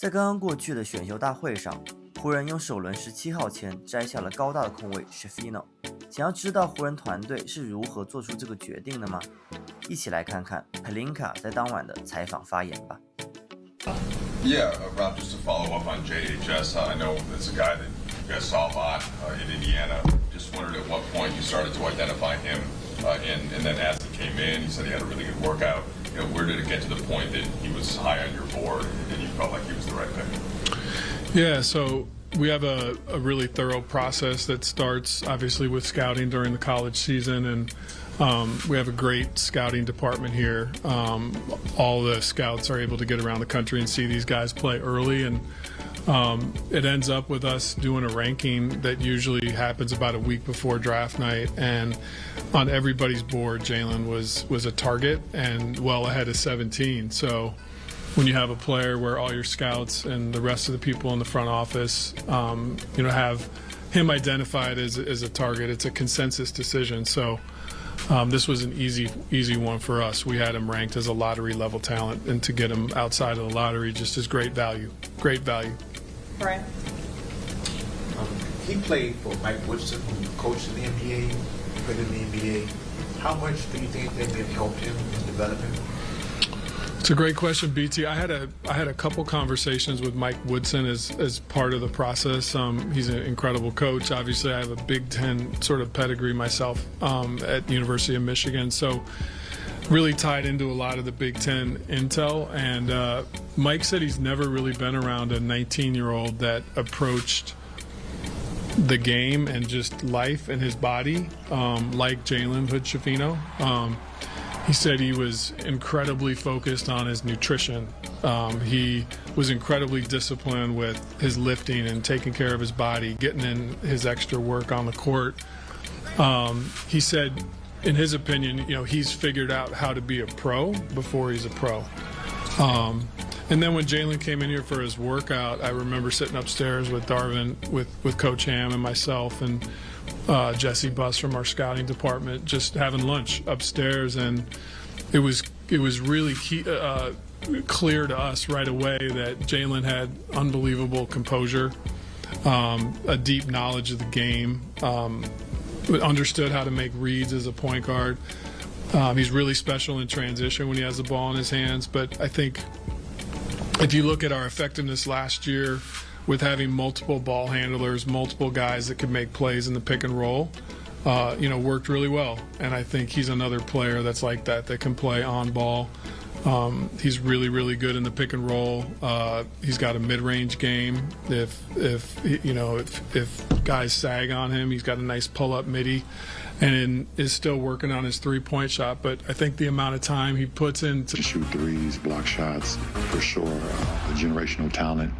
在刚刚过去的选秀大会上，湖人用首轮17号签摘下了高大的控卫 Shafino。想要知道湖人团队是如何做出这个决定的吗？一起来看看 Pelinka 在当晚的采访发言吧。Yeah, Rob, just to follow up on JHS, I know it's a guy that you guys saw a lot in Indiana. Just wondered at what point you started to identify him, and then as he came in, you said he had a really good workout. You know, where did it get to the point that he was high on your board and you felt like he was the right pick? Yeah, so we have a really thorough process that starts obviously with scouting during the college season, and we have a great scouting department here. All the scouts are able to get around the country and see these guys play early, and it ends up with us doing a ranking that usually happens about a week before draft night, and on everybody's board Jalen was a target and well ahead of 17. So when you have a player where all your scouts and the rest of the people in the front office have him identified as a target, it's a consensus decision. So this was an easy one for us. We had him ranked as a lottery level talent, and to get him outside of the lottery just is great value. Brian? He played for Mike Woodson, who coached in the NBA, played in the NBA. How much do you think that may have helped him in development? It's a great question, BT. I had a couple conversations with Mike Woodson as part of the process. He's an incredible coach. Obviously, I have a Big Ten sort of pedigree myself at the University of Michigan, so really tied into a lot of the Big Ten intel. And Mike said he's never really been around a 19-year-old that approached the game and just life and his body like Jalen Hood-Schifino. He said he was incredibly focused on his nutrition. He was incredibly disciplined with his lifting and taking care of his body, getting in his extra work on the court. He said, in his opinion, he's figured out how to be a pro before he's a pro. And then when Jalen came in here for his workout, I remember sitting upstairs with Darvin, with Coach Ham and myself, and Jesse Buss from our scouting department, just having lunch upstairs, and it was really clear to us right away that Jalen had unbelievable composure, a deep knowledge of the game, understood how to make reads as a point guard. He's really special in transition when he has the ball in his hands, but I think if you look at our effectiveness last year with having multiple ball handlers, multiple guys that could make plays in the pick and roll, worked really well. And I think he's another player that's like that can play on ball. He's really, really good in the pick and roll. He's got a mid-range game. If guys sag on him, he's got a nice pull-up midi, and is still working on his three-point shot. But I think the amount of time he puts into to shoot threes, block shots, for sure, a generational talent.